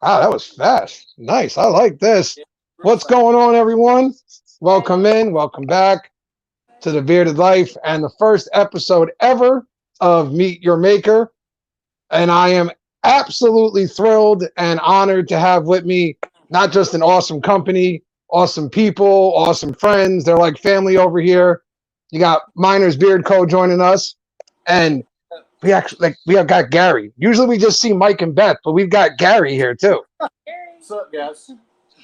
Wow, that was fast. Nice. I like this. Yeah, real What's fast. going on, everyone? Welcome Hey, in. Welcome back to the Bearded Life and the first episode ever of Meet Your Maker. And I am absolutely thrilled and honored to have with me not just an awesome company, awesome people, awesome friends. They're like family over here. You got Miners Beard Co. joining us. And we have got Gary. Usually we just see Mike and Beth, but we've got Gary here too. Gary. What's up, guys?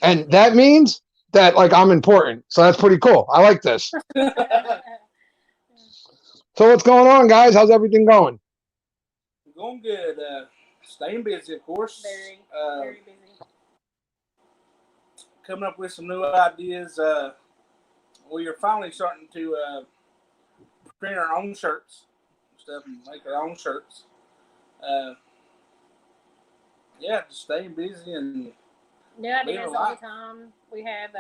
And that means that like I'm important. So that's pretty cool. I like this. So what's going on, guys? How's everything going? Going good. Staying busy, of course. Very, Uh, very busy. coming up with some new ideas. We are finally starting to print our own shirts and stuff and make our own shirts. Uh, yeah, just staying busy and New Leave ideas a all lot. the time. We have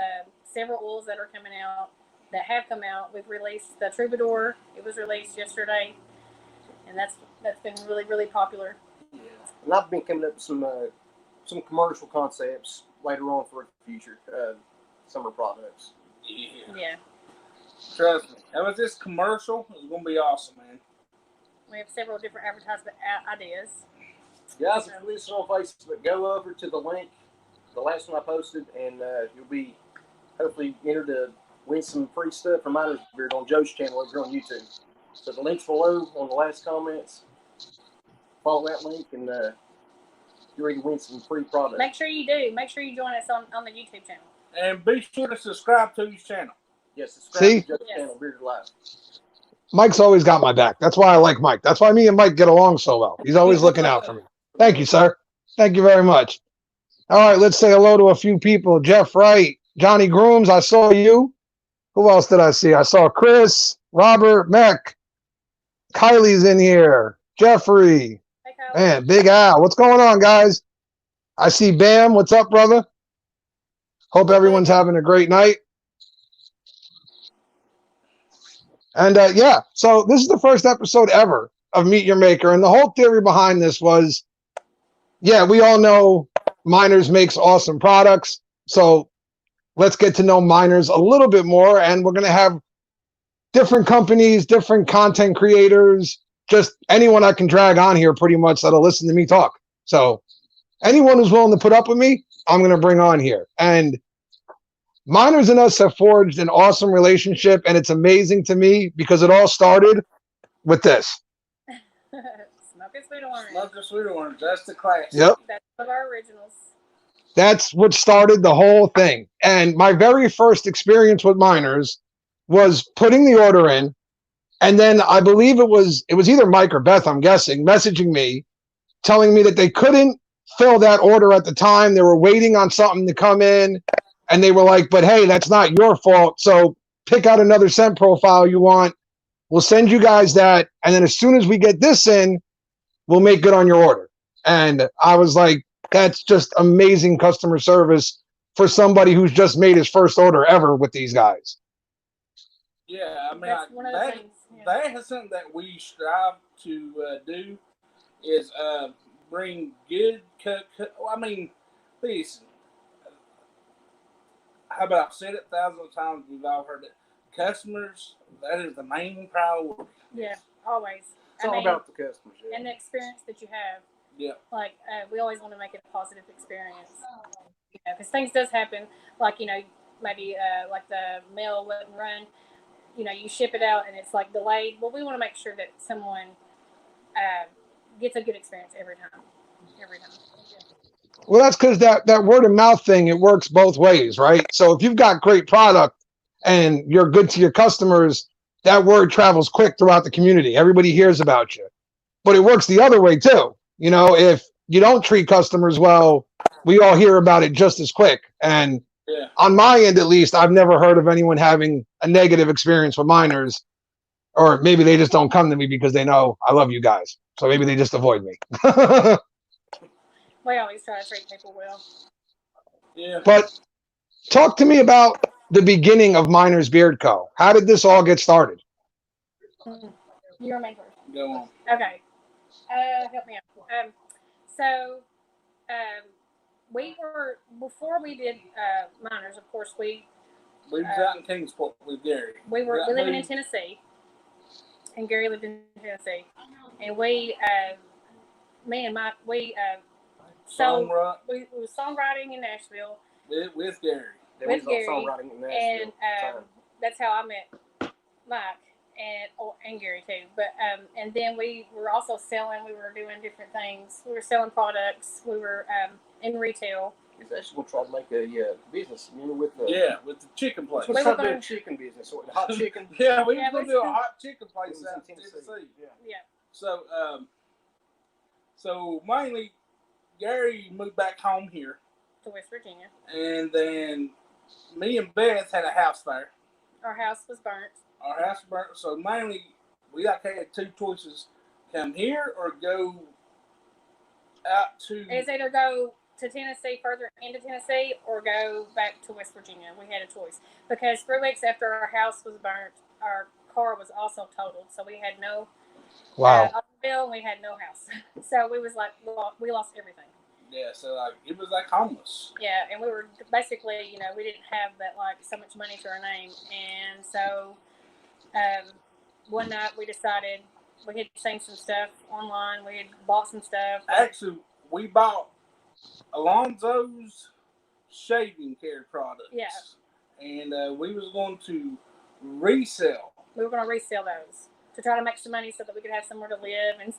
several oils that are coming out, that have come out. We've released the Troubadour. It was released yesterday, and that's been really, really popular. yeah. And I've been coming up with some commercial concepts later on for future summer products. Yeah. Yeah, Trust me. That was this commercial. It's gonna be awesome, man. we have several different advertisement ideas. Guys, if you're listening on Facebook, go over to the link, the last one I posted, and you'll be hopefully entered to win some free stuff from Miners Beard on Joe's channel over here on YouTube. So the link's below on the last comments. Follow that link, and you're ready to win some free products. Make sure you do. Make sure you join us on the YouTube channel. And be sure to subscribe to his channel. Yes, subscribe See? to Joe's Yes. channel, Bearded Life. Mike's always got my back. That's why I like Mike. That's why me and Mike get along so well. He's always looking out for me. Thank you, sir. Thank you very much. All right, let's say hello to a few people. Jeff Wright, Johnny Grooms, I saw you. Who else did I see? I saw Chris, Robert, Meck, Kylie's in here, Jeffrey, Hey, Kyle. man, Big Al. What's going on, guys? I see Bam. What's up, brother? Hope everyone's having a great night. And yeah, so this is the first episode ever of Meet Your Maker. And the whole theory behind this was, yeah, we all know Miners makes awesome products. So let's get to know Miners a little bit more. And we're going to have different companies, different content creators, just anyone I can drag on here pretty much that'll listen to me talk. So anyone who's willing to put up with me, I'm going to bring on here. And Miners and us have forged an awesome relationship, and it's amazing to me because it all started with this. Smoking Sweet Orange. Smoker Sweet Orange. That's the classic. Yep. That's one of our originals. That's what started the whole thing. And my very first experience with Miners was putting the order in, and then I believe it was either Mike or Beth, I'm guessing, messaging me, telling me that they couldn't fill that order at the time. They were waiting on something to come in. And they were like, but hey, that's not your fault. So pick out another scent profile you want. We'll send you guys that. And then as soon as we get this in, we'll make good on your order. And I was like, that's just amazing customer service for somebody who's just made his first order ever with these guys. Yeah, I mean, That's one of the that, things. Yeah. that is something that we strive to do is bring good I mean, listen, how about I've said it thousands of times, we've all heard it. Customers, that is the main priority. Yeah, always. It's all about the customers. Yeah. and the experience that you have. Yeah. Like we always want to make it a positive experience. You know, because things does happen. Like maybe like the mail wouldn't run. You ship it out and it's like delayed. Well, we want to make sure that someone gets a good experience every time. Every time. Well, that's because that word of mouth thing, it works both ways, right? So if you've got great product and you're good to your customers, that word travels quick throughout the community. Everybody hears about you. But it works the other way too. If you don't treat customers well, we all hear about it just as quick. And Yeah. on my end, at least, I've never heard of anyone having a negative experience with Miners. Or maybe they just don't come to me because they know I love you guys. So maybe they just avoid me. We always try to treat people well. Yeah. But talk to me about the beginning of Miners Beard Co. How did this all get started? You're a main person. Go on. Okay. Help me out. So, um, we were before we did minors. Of course, we was out in Kingsport with Gary. we Got living in moved. Tennessee, and Gary lived in Tennessee, and we me and Mike Songwriting we were songwriting in Nashville, with Gary. There with was Gary, songwriting in Nashville and at the time. that's how I met Mike and Gary too. But and then we were also selling. We were doing different things. We were selling products. We were in retail. He's actually going to try to make a business, you know, with the With the chicken place. We're trying to do a chicken business, or hot chicken. Yeah, we Yeah, was gonna we do a still- hot chicken place in out in Tennessee. Yeah. So so mainly Gary moved back home here, To West Virginia. and then me and Beth had a house fire. Our house was burnt. Our house burnt. So mainly we like had two choices: come here or go out to. It's either go to Tennessee, further into Tennessee, or go back to West Virginia. We had a choice because 3 weeks after our house was burnt, our car was also totaled. So we had no Wow. automobile, and we had no house. So we was like, we lost everything. Yeah, so like it was like homeless. Yeah, and we were basically, you know, we didn't have that like so much money to our name, and so one night we decided we had seen some stuff online. We had bought some stuff. Actually, we bought Alonzo's shaving care products. Yeah. And we was going to resell. We were going to resell those to try to make some money so that we could have somewhere to live and,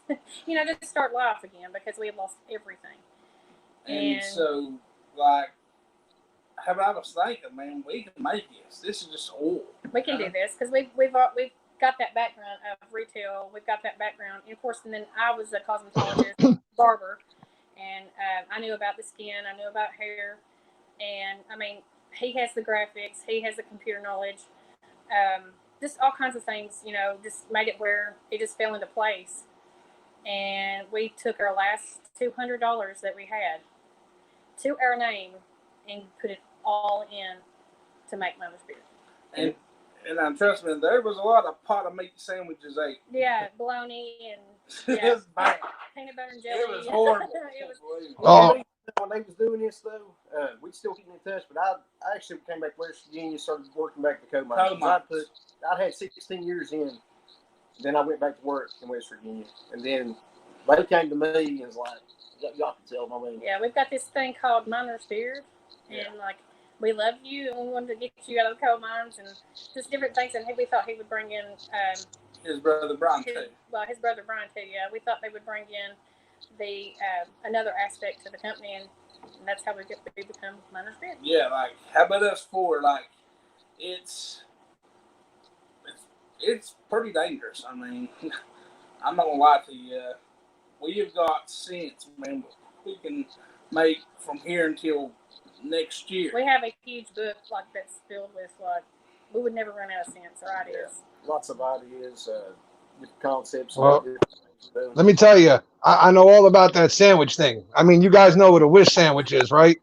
you know, just start life again because we had lost everything. And so, like, how I was thinking, man, we can make this. This is just oil. We can do this because we've got that background of retail. We've got that background, and of course, and then I was a cosmetologist, barber, and I knew about the skin. I knew about hair, and I mean, he has the graphics. He has the computer knowledge. Just all kinds of things, you know, just made it where it just fell into place. And we took our last $200 that we had to our name and put it all in to make Mother's Beard. And trust me, there was a lot of pot of meat sandwiches ate. Yeah, bologna and It yeah, was bad. peanut butter and jelly. It was horrible. It was, Oh. When they was doing this though, we still keeping in touch. But I actually came back to West Virginia, started working back at the coal mines. I'd had 16 years in. Then I went back to work in West Virginia, and then they came to me and was like, "Y'all can tell my name." yeah, we've got this thing called Miner's Beard, and like we love you, and we wanted to get you out of the coal mines and just different things. And we thought he would bring in His brother Brian too. his brother Brian too. Yeah, we thought they would bring in the another aspect to the company, and that's how we become Miner's Beard. Yeah, like how about us four? Like it's pretty dangerous. I mean, I'm not gonna lie to you. We have got sense, man. We can make from here until next year. We have a huge book like that's filled with like we would never run out of sense or ideas. Lots of ideas, different concepts. Well, different things to do. Let me tell you, I know all about that sandwich thing. I mean, you guys know what a wish sandwich is, right?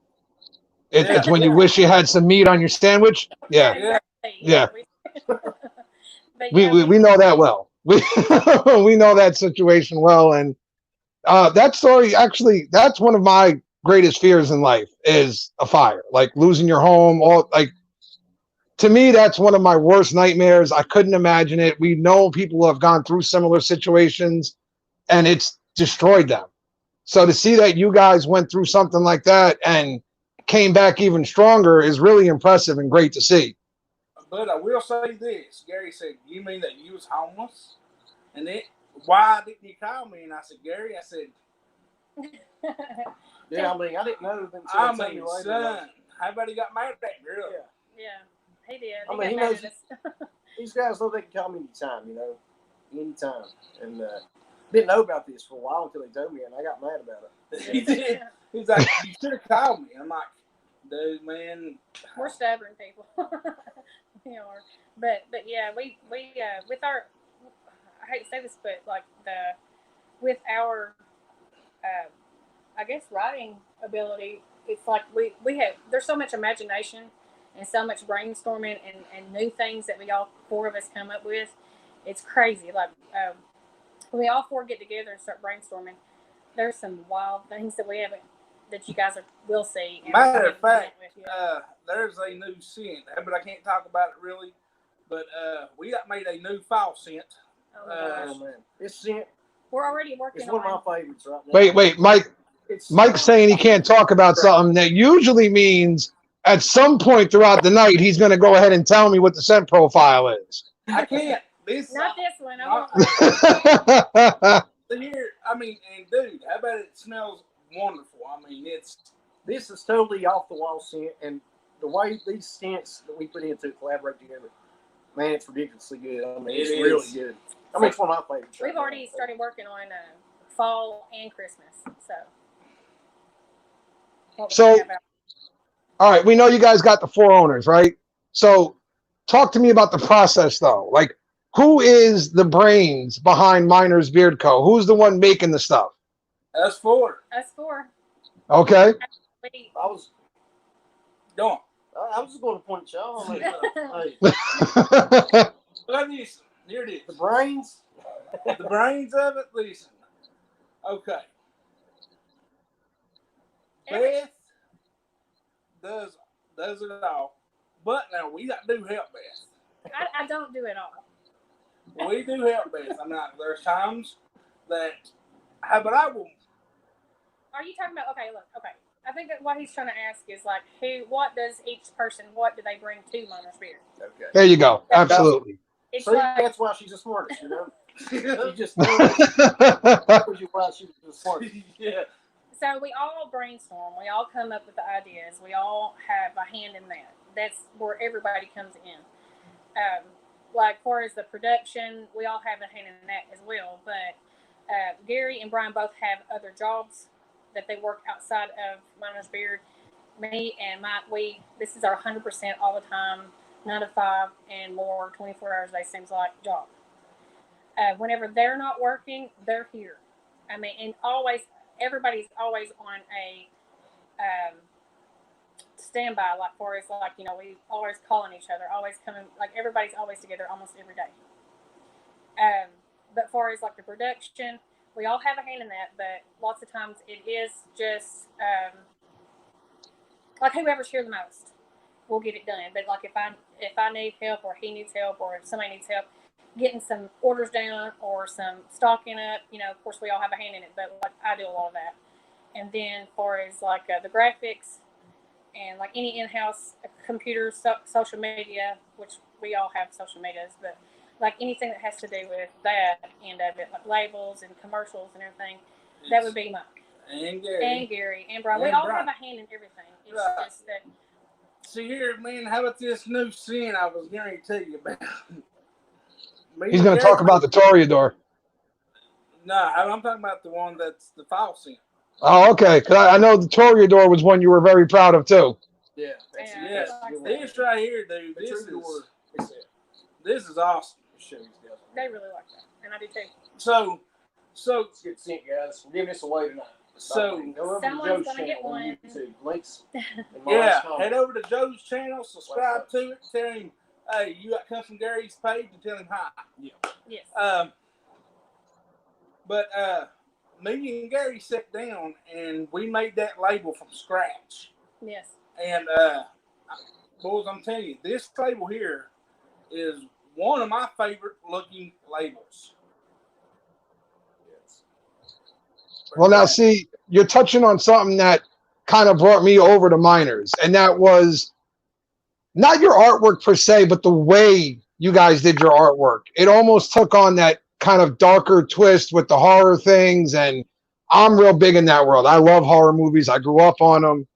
It's when you wish you had some meat on your sandwich. Yeah, Exactly. Yeah. But we know that well. We know that situation well, and that story actually, that's one of my greatest fears in life is a fire, like losing your home. All like to me, that's one of my worst nightmares. I couldn't imagine it. We know people who have gone through similar situations, and it's destroyed them. So to see that you guys went through something like that and came back even stronger is really impressive and great to see. But I will say this. Gary said, "You mean that you was homeless?" And then, why didn't you call me? And I said, "Gary," I said, Yeah, I mean, I didn't know until "I they told me mean, later. son, how about he got married at that girl?" Yeah. yeah, he did. I He mean, he got mad knows- at us. These guys know they can call me anytime, you know, anytime. And didn't know about this for a while until they told me, and I got mad about it. He did. He's like, "You should have called me." I'm like, "Dude, man, We're stubborn people. We are. But yeah, we with our, I hate to say this, but like with our I guess writing ability, it's like we have there's so much imagination and so much brainstorming and new things that we all four of us come up with. It's crazy. Like when we all four get together and start brainstorming, there's some wild things that we haven't that you guys will see. and Matter of present fact, with you. there's a new scent, but I can't talk about it really. But we got made a new fall scent. Oh my gosh. Oh man, it's scent. We're already working It's one on. of my favorites right now. Wait, Mike. It's Mike's saying he can't talk about something that usually means at some point throughout the night he's going to go ahead and tell me what the scent profile is. I can't. This Not this one. I not- won't. here. I mean, and dude, how about it smells wonderful? I mean, it's This is totally off the wall scent, and the way these scents that we put into it collaborate together, man, it's ridiculously good. I mean, it's It really is. good. I mean, it's one of my favorites. We've already started working on fall and Christmas. So. What we So- have out. All right, we know you guys got the 4 owners, right? So talk to me about the process, though. Like, who is the brains behind Miners Beard Co.? Who's the one making the stuff? us four. Us 4. Okay. We, I was just going to point y'all. Hey, But listen, here it the is. brains. The brains of it. Listen. Okay. Beth does it all, but now we got to do help Beth. I don't do it all. We do help Beth. I'm not. There's times that, but I will. Are you talking about? Okay, look. Okay, I think that what he's trying to ask is like, what does each person? What do they bring to Miners Beard? Okay. There you go. Absolutely. It's See, like that's why she's the smartest. You know, she just knows you why she's the smartest. Yeah. so we all brainstorm. We all come up with the ideas. We all have a hand in that. That's where everybody comes in. Like far as the production, we all have a hand in that as well. But Gary and Brian both have other jobs that they work outside of Miners Beard. Me and Mike, this is our 100% all the time, 9 to 5 and more, 24 hours a day seems like job. Whenever they're not working, they're here. I mean, and always, everybody's always on a standby, like for us, like, you know, we always calling each other, always coming, like everybody's always together almost every day. But for as like the production, we all have a hand in that, but lots of times it is just like whoever's here the most will get it done. But like if I need help or he needs help or if somebody needs help getting some orders down or some stocking up, you know, of course we all have a hand in it, but like I do a lot of that. And then for as like the graphics and like any in-house computers, social media, which we all have social medias, but like anything that has to do with that end of it, like labels and commercials and everything, that would be Mike. And Gary. And Gary and Brian. We And all Brian. have a hand in everything. It's Right. just that See here, man. How about this new scene I was going to tell you about? Me He's and going to Gary- talk about the Toreador. No, I'm talking about the one that's the fall scene. Oh, okay. 'Cause I know the Toreador was one you were very proud of, too. Yeah, that's Yeah. Yes, like good that. one. this right here, dude. The This Troubadour, is it's it. this is awesome. Show these guys. they really like that, and I do too. So It's good scent, guys. We're giving this away tonight. So- go over to Someone's Joe's gonna get channel on one. YouTube. Links. in my yeah, last comment. head over to Joe's channel, subscribe to it, tell him, hey, you got come from Gary's page, and tell him hi. Yeah. Yes. But me and Gary sat down and we made that label from scratch. Yes. And boys, I'm telling you, this label here is one of my favorite looking labels. Yes. Well, now, see, you're touching on something that kind of brought me over to Miners, and that was not your artwork per se, but the way you guys did your artwork. It almost took on that kind of darker twist with the horror things, and I'm real big in that world. I love horror movies. I grew up on them.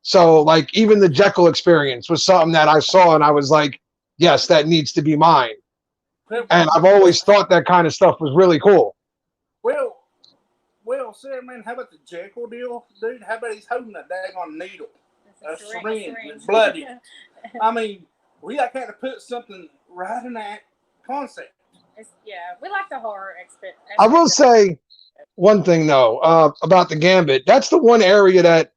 So, like, even the Jekyll experience was something that I saw, and I was like, yes, that needs to be mine. And I've always thought that kind of stuff was really cool. Well, Sarah, man, how about the Jekyll deal, dude? How about he's holding a daggone needle? It's A a syringe with blood in it. I mean, we got to put something right in that concept. Yeah, we like the horror aspect. I will say one thing, though, about the Gambit. That's the one area that,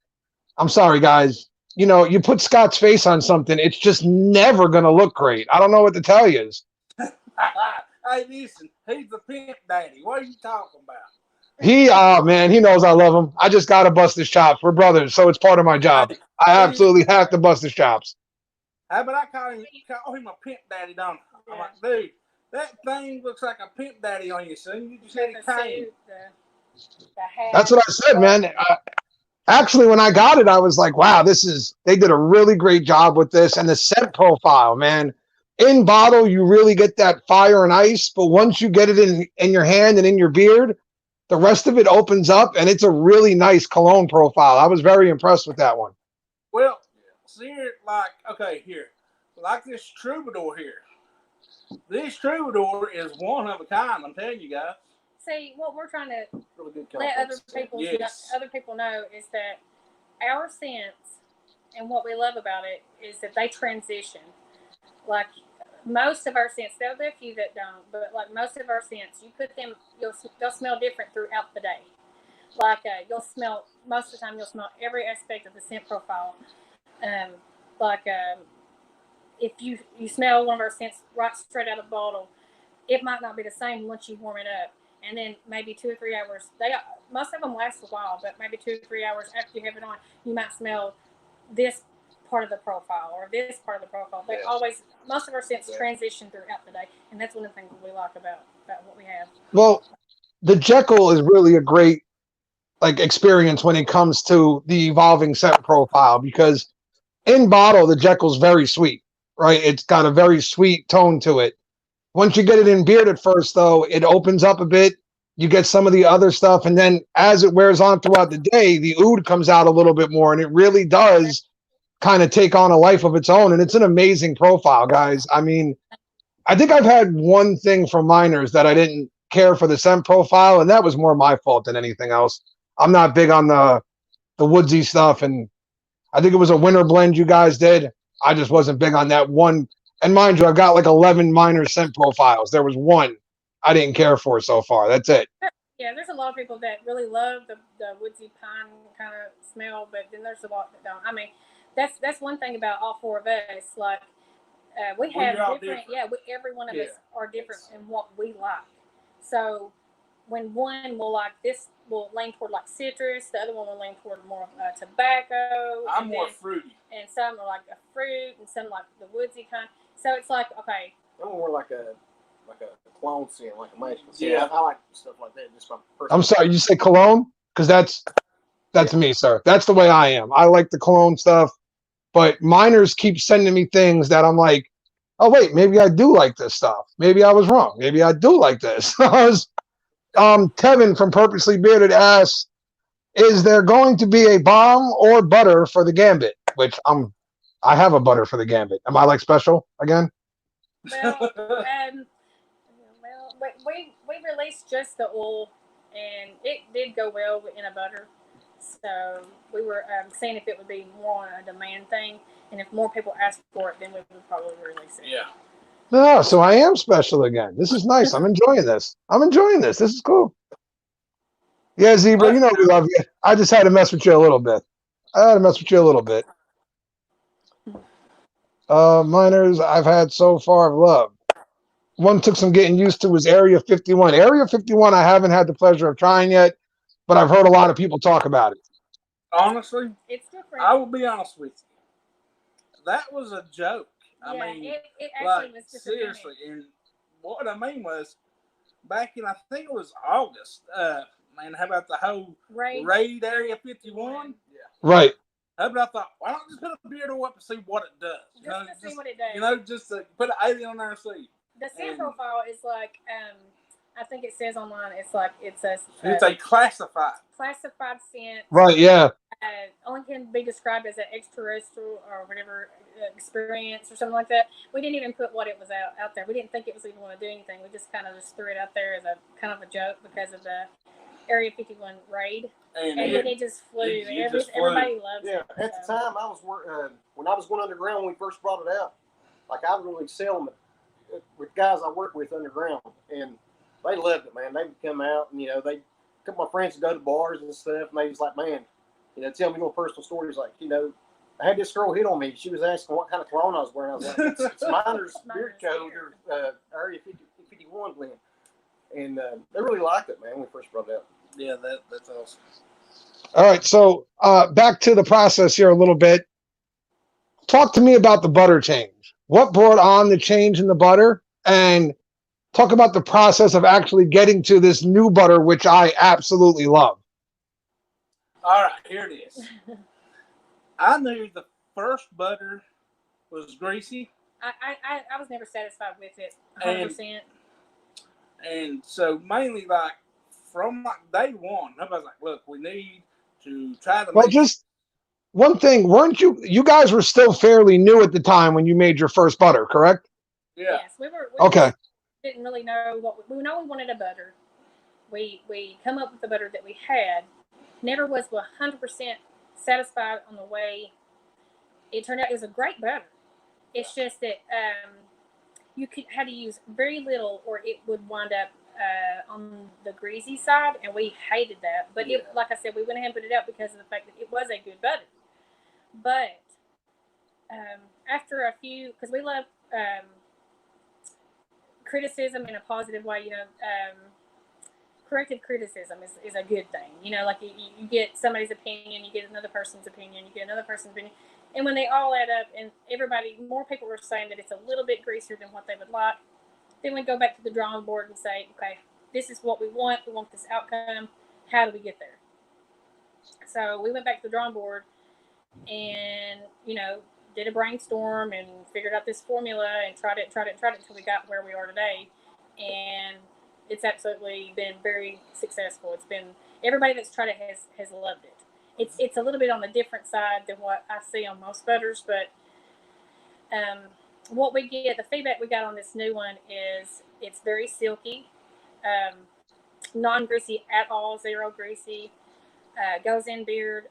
I'm sorry, guys, you know, you put Scott's face on something, it's just never going to look great. I don't know what to tell you. Hey, listen, he's the pimp daddy. What are you talking about? Oh man, he knows I love him. I just gotta bust his chops. We're brothers, so it's part of my job. I absolutely have to bust his chops. How about I call him a pimp daddy, don't I? I'm like, dude, that thing looks like a pimp daddy on you, son. You just had it came. The hat. That's what I said, man. Actually, when I got it, I was like, wow, they did a really great job with this. And the scent profile, man. In bottle, you really get that fire and ice, but once you get it in your hand and in your beard, the rest of it opens up, and it's a really nice cologne profile. I was very impressed with that one. Well, see, here, like this Troubadour here. This Troubadour is one of a kind, I'm telling you guys. See, what we're trying to Really good let confidence. other people know is that our scents and what we love about it is that they transition. Like most of our scents, there'll be a few that don't, but like most of our scents, you put them, they'll smell different throughout the day. Like you'll smell most of the time, you'll smell every aspect of the scent profile. If you smell one of our scents right straight out of the bottle, it might not be the same once you warm it up. And then maybe 2 or 3 hours, most of them last a while, but maybe 2 or 3 hours after you have it on, you might smell this part of the profile or this part of the profile. They always, most of our scents transition throughout the day, and that's one of the things we like about what we have. Well, the Jekyll is really a great experience when it comes to the evolving scent profile, because in bottle the Jekyll's very sweet, right? It's got a very sweet tone to it. Once you get it in beard at first, though, it opens up a bit. You get some of the other stuff, and then as it wears on throughout the day, the oud comes out a little bit more, and it really does kind of take on a life of its own. And it's an amazing profile, guys. I mean, I think I've had one thing from Miners that I didn't care for the scent profile, and that was more my fault than anything else. I'm not big on the woodsy stuff, and I think it was a winter blend you guys did. I just wasn't big on that one. And mind you, I've got like 11 minor scent profiles. There was one I didn't care for so far. That's it. Yeah, there's a lot of people that really love the woodsy pine kind of smell, but then there's a lot that don't. I mean, that's one thing about all four of us. Like, we have different. Yeah, every one of us are different in what we like. So when one will like this, will lean toward like citrus. The other one will lean toward more tobacco. I'm more fruity. And some are like a fruit, and some like the woodsy kind. So it's like, okay. I'm more like a cologne scent, like a magical scent. Yeah, I like stuff like that. Just my personal. I'm sorry, you say cologne? Because that's me, sir. That's the way I am. I like the cologne stuff, but Miners keep sending me things that I'm like, oh wait, maybe I do like this stuff. Maybe I was wrong. Maybe I do like this. Kevin from Purposely Bearded asks, is there going to be a balm or butter for the Gambit? Which I have a butter for the Gambit. Am I like special again? Well, we released just the oil, and it did go well in a butter. So we were seeing if it would be more on a demand thing, and if more people asked for it, then we would probably release it. Yeah. No, so I am special again. This is nice. I'm enjoying this. This is cool. Yeah, Zebra, you know we love you. I just had to mess with you a little bit. Miners I've had so far of love. One took some getting used to was Area 51. Area 51 I haven't had the pleasure of trying yet, but I've heard a lot of people talk about it. Honestly, it's different. I will be honest with you. That was a joke. I mean, it actually was seriously. And what I mean was, back in, I think it was August, man, how about the whole Raid Area 51? Yeah. Right. How about I thought, why don't just put a beard up and see what it does? Just to see what it does. You know, just to put an alien on there and see. The scent profile is like, I think it says online, it's a classified scent. Right, yeah. Only can be described as an extraterrestrial or whatever experience or something like that. We didn't even put what it was out there. We didn't think it was even going to do anything. We just kind of threw it out there as a kind of a joke because of the Area 51 raid. And then it just flew. Everybody loves it. Yeah, at the time, I was when I was going underground when we first brought it out, like I would really sell them with guys I work with underground, and they loved it, man. They would come out, and a couple of my friends would go to bars and stuff, and they was like, man, tell me little personal stories, like, I had this girl hit on me. She was asking what kind of cologne I was wearing. I was like, it's Miners Beard Code or Area 51 blend. And they really liked it, man, when we first brought it out. Yeah, that's awesome. All right, so back to the process here a little bit. Talk to me about the butter change. What brought on the change in the butter? And talk about the process of actually getting to this new butter, which I absolutely love. All right, here it is. I knew the first butter was greasy. I was never satisfied with it 100%. And so mainly like from like day one, everybody's like, look, we need to try to Well, make just one thing, weren't you guys were still fairly new at the time when you made your first butter, correct? yeah. Yes, we Okay. didn't really know we know we wanted a butter. We come up with the butter that we had. Never was 100% satisfied on the way it turned out. It was a great butter. It's just that you had to use very little, or it would wind up on the greasy side, and we hated that. But it, like I said, we went ahead and put it out because of the fact that it was a good butter. But after a few, because we love criticism in a positive way, corrective criticism is a good thing. Like you get somebody's opinion, you get another person's opinion, you get another person's opinion. And when they all add up and more people were saying that it's a little bit greasier than what they would like, then we go back to the drawing board and say, okay, this is what we want. We want this outcome. How do we get there? So we went back to the drawing board and, did a brainstorm and figured out this formula and tried it until we got where we are today. And it's absolutely been very successful. It's been, everybody that's tried it has loved it. It's a little bit on the different side than what I see on most butters, but what we get, the feedback we got on this new one is it's very silky, non-greasy at all, zero greasy, goes in beard.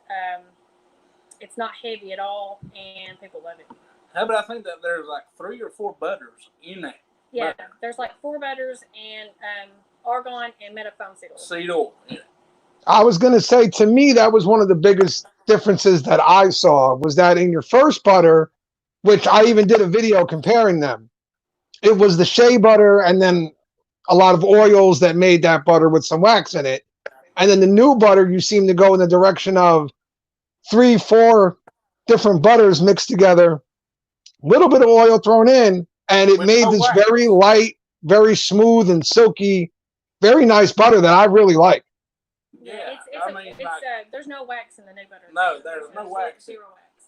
It's not heavy at all, and people love it. How about I think that there's like 3 or 4 butters in that. Yeah, there's like 4 butters and argon and metaphone seed oil. Yeah. I was going to say, to me, that was one of the biggest differences that I saw was that in your first butter, which I even did a video comparing them, it was the shea butter and then a lot of oils that made that butter with some wax in it. And then the new butter, you seem to go in the direction of 3, 4 different butters mixed together, a little bit of oil thrown in, and it made this very light, very smooth and silky, very nice butter that I really like. Yeah, there's no wax in the new butter. No, there's no wax. Zero wax.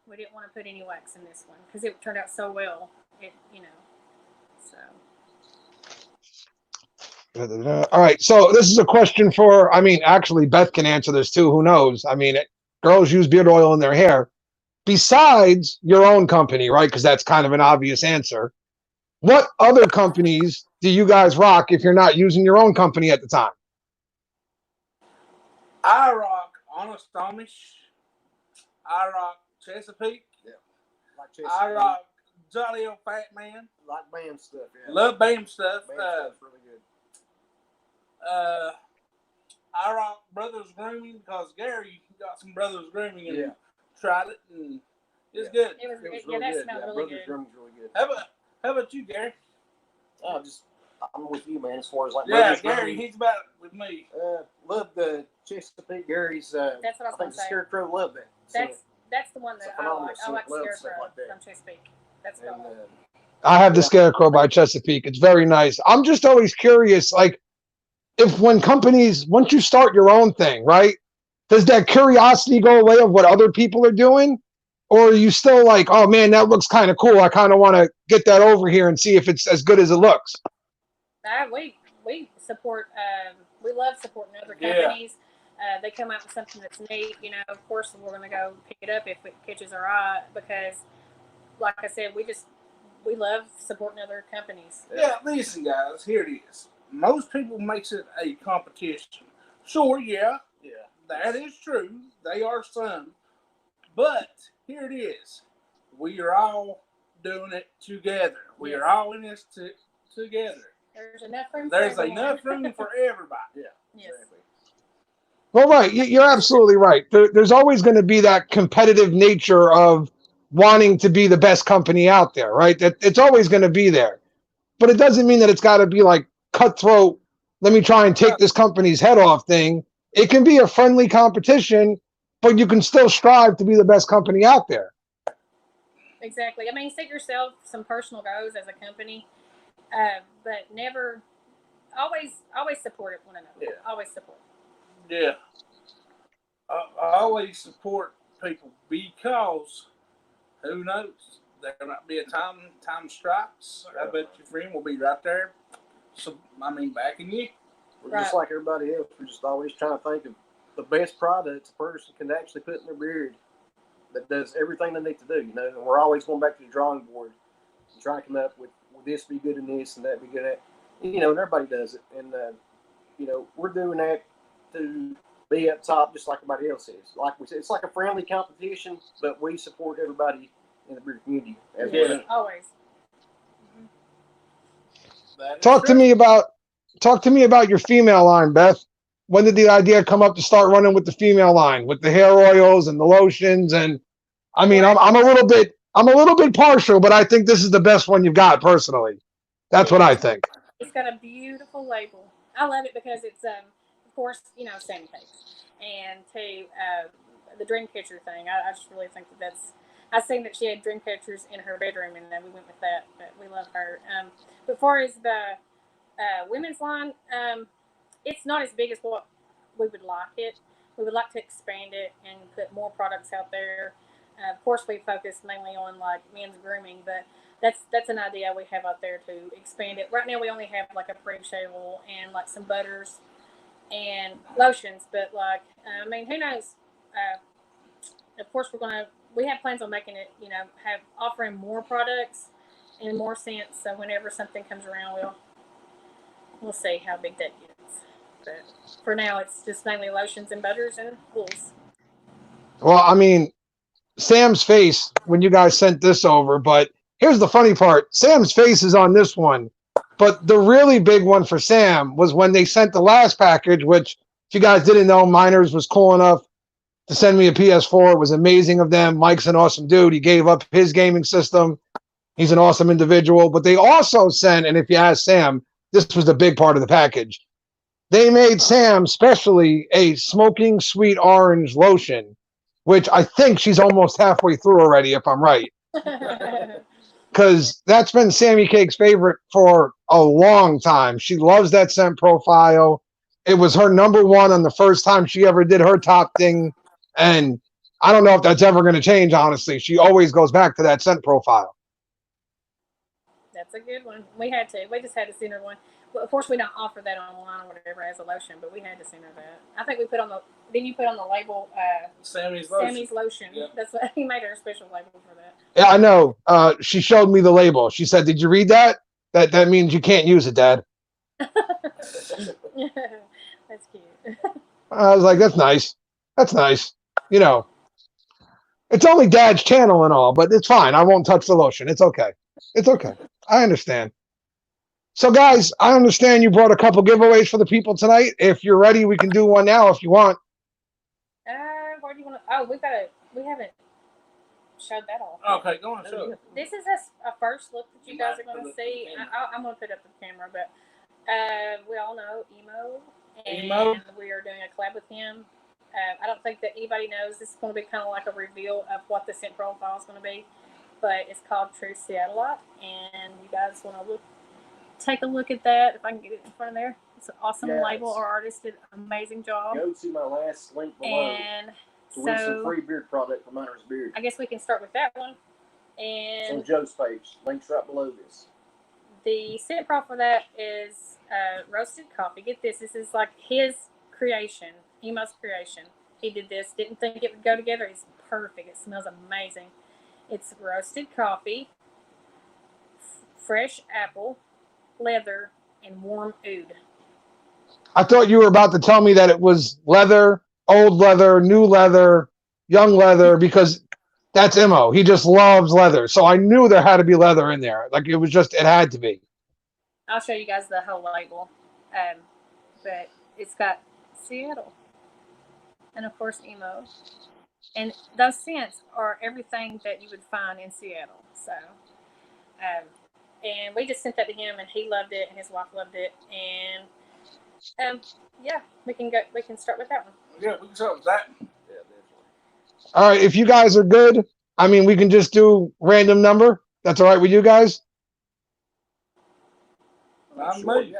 We didn't want to put any wax in this one because it turned out so well. So. All right, so this is a question for, actually Beth can answer this too. Who knows? Girls use beard oil in their hair. Besides your own company, right? Because that's kind of an obvious answer. What other companies do you guys rock if you're not using your own company at the time? I rock Honest Amish. I rock Chesapeake. Yeah. Like Chesapeake. I rock Jolly Old Fat Man. Like BAM stuff. Yeah. Love BAM stuff. BAM stuff's really good. I rock Brothers Grooming because Gary got some Brothers Grooming and tried it and it's good. It was really that good. smelled really Brothers good. Grooming's really good. How about you, Gary? I'm with you, man. As far as like Gary, Grooming. he's about it with me. Love the Chesapeake Gary's. That's what I was I think going the to say. Scarecrow love that. That's the one that I like. I like love Scarecrow stuff like that. from Chesapeake. That's the one. I have the Scarecrow by Chesapeake. It's very nice. I'm just always curious, like, when companies, once you start your own thing, right, does that curiosity go away of what other people are doing? Or are you still like, oh man, that looks kind of cool. I kind of want to get that over here and see if it's as good as it looks. We support, we love supporting other companies. They come out with something that's neat, of course we're going to go pick it up if it catches our eye because, like I said, we love supporting other companies. Yeah, listen guys, here it is. Most people makes it a competition. Sure, yeah, that is true. They are some. But here it is. We are all doing it together. We are all in this together. There's enough room for everybody. Yeah, yes. exactly. Well, right. You're absolutely right. There's always going to be that competitive nature of wanting to be the best company out there, right? That it's always going to be there. But it doesn't mean that it's got to be like cutthroat let me try and take this company's head off thing. It can be a friendly competition, but you can still strive to be the best company out there. Exactly. I mean, set yourself some personal goals as a company, but never, always support one another. Yeah. Always support. Yeah. I always support people because who knows? There might be a time strikes. I bet your friend will be right there. So I mean, backing you. We're just like everybody else. We're just always trying to think of the best products a person can actually put in their beard that does everything they need to do. You know, and we're always going back to the drawing board and trying to come up with, will this be good in this and that be good at. You know, and everybody does it. And you know, we're doing that to be up top just like everybody else is. Like we said, it's like a friendly competition, but we support everybody in the beer community as well. Always. Talk to me about your female line, Beth. When did the idea come up to start running with the female line, with the hair oils and the lotions? And I mean, I'm a little bit partial, but I think this is the best one you've got personally. That's what I think. It's got a beautiful label. I love it because it's, of course, you know, Sammy Cakes, and the dream catcher thing. I just really think that's. I seen that she had dream catchers in her bedroom, and then we went with that. But we love her. But as far as the women's line, it's not as big as what we would like it. We would like to expand it and put more products out there. Of course, we focus mainly on like men's grooming, but that's an idea we have out there to expand it. Right now, we only have like a pre shave oil and like some butters and lotions, but like I mean, who knows? Of course, we have plans on making it. You know, have offering more products and more scents. So whenever something comes around, we'll see how big that gets. But for now, it's just mainly lotions and butters and oils. Well, I mean, Sam's face when you guys sent this over, but here's the funny part. Sam's face is on this one, but the really big one for Sam was when they sent the last package, which if you guys didn't know, Miners was cool enough to send me a PS4. It was amazing of them. Mike's an awesome dude. He gave up his gaming system. He's an awesome individual. But they also sent, and if you ask Sam, this was the big part of the package. They made Sam specially a smoking sweet orange lotion, which I think she's almost halfway through already, if I'm right. Because that's been Sammy Cake's favorite for a long time. She loves that scent profile. It was her number one on the first time she ever did her top thing. And I don't know if that's ever going to change, honestly. She always goes back to that scent profile. That's a good one. We just had to send her one. Well, of course, we don't offer that online or whatever as a lotion, but we had to send her that. I think we put on didn't you put on the label, Sammy's lotion. Sammy's lotion. Yeah. That's what he made her a special label for that. Yeah, I know. She showed me the label. She said, "Did you read that? That means you can't use it, Dad." That's cute. I was like, "That's nice. That's nice." You know, it's only Dad's channel and all, but it's fine. I won't touch the lotion. It's okay. It's okay. I understand. So, guys, I understand you brought a couple giveaways for the people tonight. If you're ready, we can do one now if you want. Where do you want to? Oh, we haven't showed that off. Okay, go on, show it. This is a first look that you guys are going to see. I'm going to put up the camera, but we all know Emo, and we are doing a collab with him. I don't think that anybody knows. This is going to be kind of like a reveal of what the scent profile is going to be, but it's called True Seattleite, and you guys want to take a look at that. If I can get it in front of there, it's an awesome label. Our artist did an amazing job. Go to my last link below And to win some free beard product from Miners Beard. I guess we can start with that one. It's And on Joe's page. Links right below this. the scent profile for that is roasted coffee. Get this. This is like his creation, Emo's creation. He did this. Didn't think it would go together. It's perfect. It smells amazing. It's roasted coffee, fresh apple, leather, and warm oud. I thought you were about to tell me that it was leather, old leather, new leather, young leather, because that's Imo. He just loves leather. So I knew there had to be leather in there. Like it had to be. I'll show you guys the whole label. But it's got Seattle. And of course, Emo. And those scents are everything that you would find in Seattle. So, and we just sent that to him, and he loved it, and his wife loved it. And Yeah, we can go. We can start with that one. Yeah, we can start with that. Yeah, definitely. All right, if you guys are good, I mean, we can just do random number. That's all right with you guys? I'm Sure, me. yeah.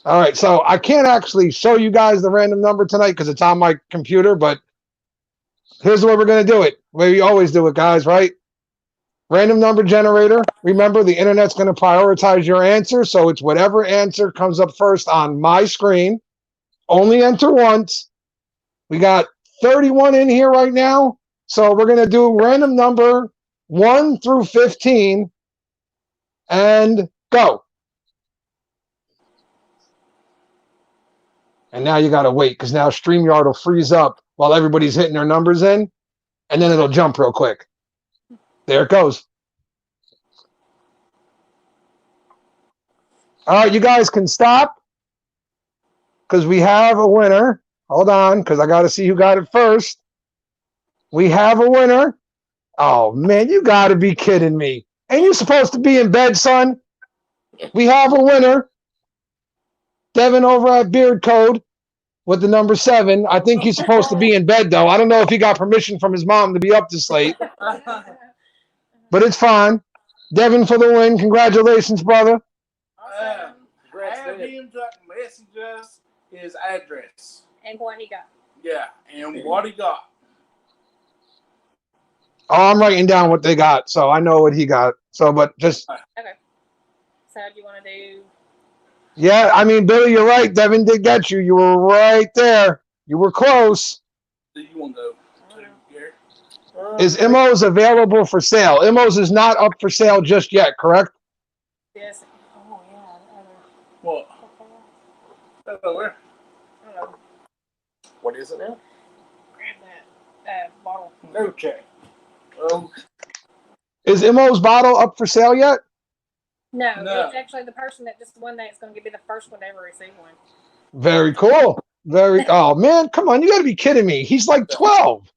All right, so I can't actually show you guys the random number tonight because it's on my computer, but here's the way we're going to do it. The way we always do it, guys, right? Random number generator. Remember, the internet's going to prioritize your answer, so it's whatever answer comes up first on my screen. Only enter once. We got 31 in here right now, so we're going to do random number 1 through 15 and go. And now you got to wait because now StreamYard will freeze up while everybody's hitting their numbers in, and then it'll jump real quick. There it goes. All right, you guys can stop because we have a winner. Hold on, because I got to see who got it first. We have a winner. Oh, man, you got to be kidding me. Ain't you supposed to be in bed, son? We have a winner. Devin over at Beard Code with the number 7. I think he's supposed to be in bed, though. I don't know if he got permission from his mom to be up this late, but it's fine. Devin for the win. Congratulations, brother. Congrats, Have David. him message us his address. And what he got. Yeah, and what he got. Oh, I'm writing down what they got, so I know what he got. So, but just, Okay. So do you want to do? yeah, I mean, Billy, you're right. Devin did get you. You were right there. You were close. Do you want to go to Gary? Is Immos available for sale? Immos is not up for sale just yet, correct? Yes. Oh yeah. What? Hello, where? I don't know. What is it now? Grab that bottle. Okay. Oh, Is Immos bottle up for sale yet? No, No. it's actually the person that just won that is going to be the first one to ever receive one. Very cool. Very. Oh man, come on! You got to be kidding me. He's like 12.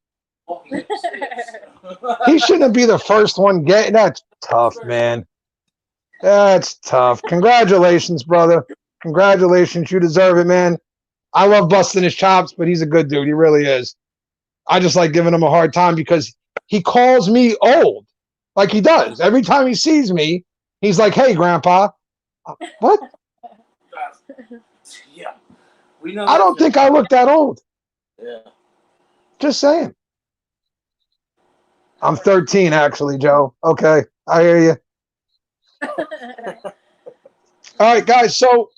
He shouldn't be the first one getting. That's tough, man. That's tough. Congratulations, brother. Congratulations. You deserve it, man. I love busting his chops, but he's a good dude. He really is. I just like giving him a hard time because he calls me old, like he does. Every time he sees me, he's like, "Hey, Grandpa." What? yeah. We know. I don't think I look that old. Yeah. Just saying. I'm 13, actually, Joe. Okay, I hear you. All right, guys. So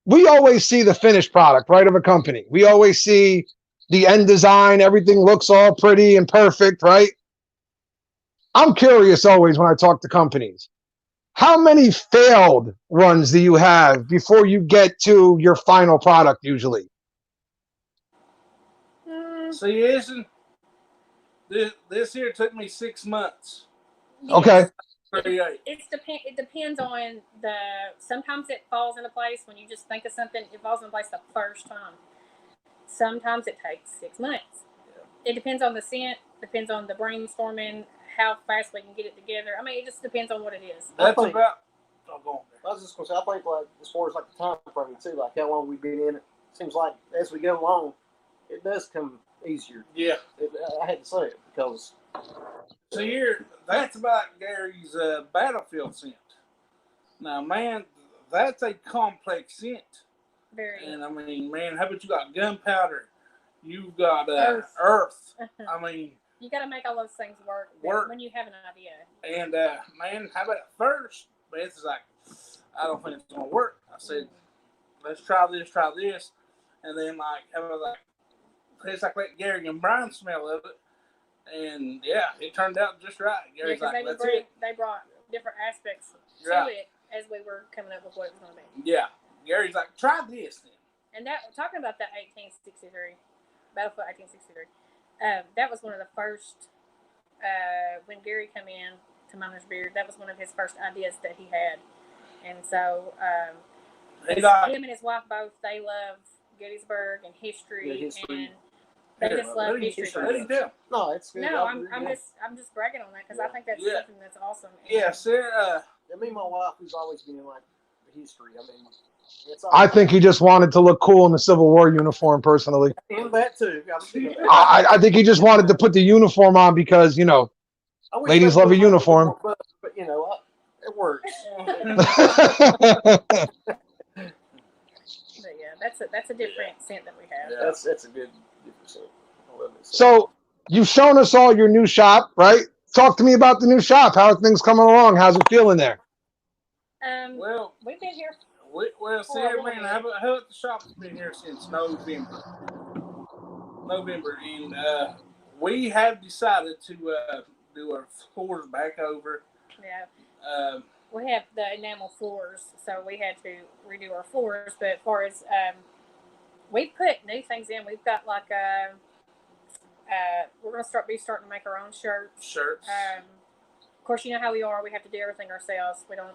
we always see the finished product, right, of a company. We always see the end design. Everything looks all pretty and perfect, right? I'm curious always when I talk to companies. How many failed runs do you have before you get to your final product usually? See, isn't this here took me 6 months. Okay. It depends on the. Sometimes it falls into place when you just think of something. It falls into place the first time. Sometimes it takes 6 months. Yeah. It depends on the scent. Depends on the brainstorming. How fast we can get it together. I mean, it just depends on what it is. That's about. Oh, go on there. I was just gonna say, I think like as far as like the time frame too, like how long we've been in it. Seems like as we go along, it does come easier. Yeah. I had to say it because. So that's about Gary's battlefield scent. Now, man, that's a complex scent. Very. And I mean, man, how about you got gunpowder? You've got earth. I mean, you got to make all those things work when you have an idea. And man, how about at first? Beth is like, I don't think it's gonna work. I said, let's try this, and then like I was like, it's like let Gary and Brian smell of it, and yeah, it turned out just right. Gary's like, that's it. They brought different aspects to it as we were coming up with what it was going to be. Yeah, Gary's like, try this then. And that talking about that 1863 Battlefield 1863, that was one of the first when Gary came in to Miner's Beard. That was one of his first ideas that he had, and so him and his wife both they love Gettysburg and history. And they just love history. No, it's good. No, I'm just bragging on that because I think that's something that's awesome. Yeah, Sarah. Me and my wife, who's always been in like the history. I mean, It's all I think he just wanted to look cool in the Civil War uniform, personally. and that too. I think he just wanted to put the uniform on because, you know, I wish ladies they love a would have made uniform. more bucks, but you know, it works. But yeah, that's a different scent that we have. Yeah. That's a good scent. I love it. So you've shown us all your new shop, right? Talk to me about the new shop. How are things coming along? How's it feeling there? Well, We've been here. see, man, how the shop's been here since November, and we have decided to do our floors back over. Yeah. We We have the enamel floors, so we had to redo our floors. But as far as we put new things in, we've got like we're gonna starting to make our own shirts. Of course, you know how we are. We have to do everything ourselves. We don't.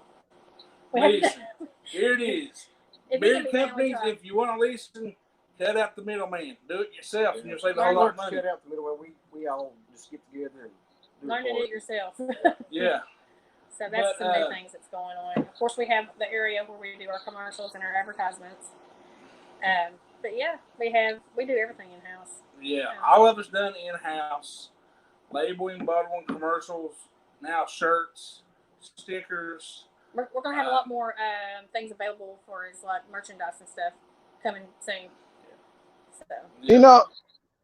We have Listen, here it is. if Beer it can be done, we companies, try. if you want to listen, cut out the middleman. Do it yourself, and you'll save a Learn whole lot of to money. cut out the middle where we all just get together and do Learn to it do it yourself. Yeah. So that's But, some new things that's going on. Of course, we have the area where we do our commercials and our advertisements. But yeah, we do everything in house. Yeah, all of it's done in house. Labeling, bottling, commercials, now shirts, stickers. We're gonna have a lot more things available for as like merchandise and stuff coming soon. So Yeah. You know,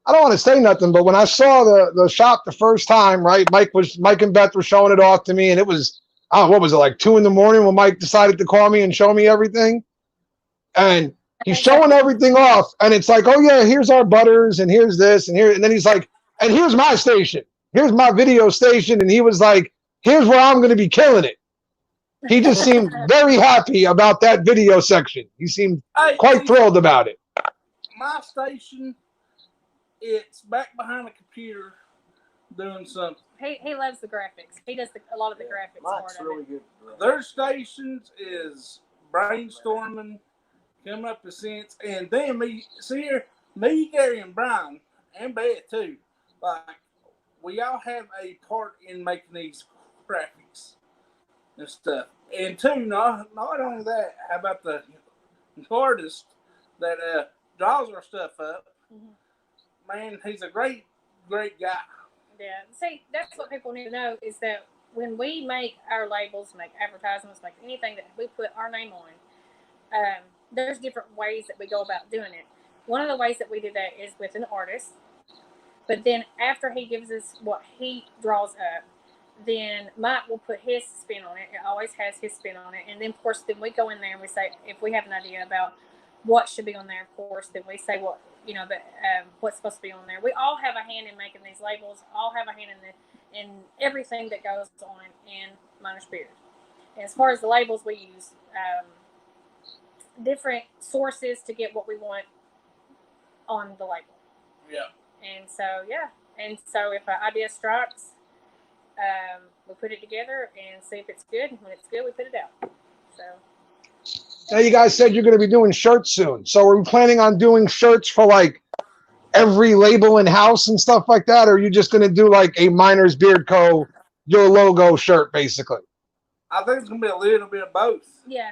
I don't want to say nothing, but when I saw the shop the first time, right? Mike and Beth were showing it off to me, and it was, I don't know, what was it, like 2 a.m. when Mike decided to call me and show me everything? And he's showing everything off, and it's like, oh yeah, here's our butters, and here's this, and here, and then he's like, and here's my station, here's my video station, and he was like, here's where I'm going to be killing it. He just seemed very happy about that video section. He seemed quite thrilled about it. My station, it's back behind the computer doing something. he loves the graphics. He does a lot of the graphics part Mike's of really it. good. Their stations is brainstorming, coming up with sense, and then me, Gary, and Brian, and Beth too. Like, we all have a part in making these graphics and stuff. And two, not only that, how about the artist that draws our stuff up? Mm-hmm. Man, he's a great guy. Yeah. See, that's what people need to know is that when we make our labels, make advertisements, make anything that we put our name on, there's different ways that we go about doing it. One of the ways that we do that is with an artist. But then after he gives us what he draws up, then Mike will put his spin on it. It always has his spin on it. And then, of course, then we go in there and we say, if we have an idea about what should be on there, of course, then we say what, what's supposed to be on there. We all have a hand in making these labels, all have a hand in everything that goes on in Miners Beard. And as far as the labels, we use different sources to get what we want on the label. Yeah. And so if an idea strikes, we put it together and see if it's good. And when it's good, we put it out. So. Now you guys said you're going to be doing shirts soon. So are we planning on doing shirts for like every label in house and stuff like that? Or are you just going to do like a Miners Beard Co. your logo shirt, basically? I think it's going to be a little bit of both. Yeah.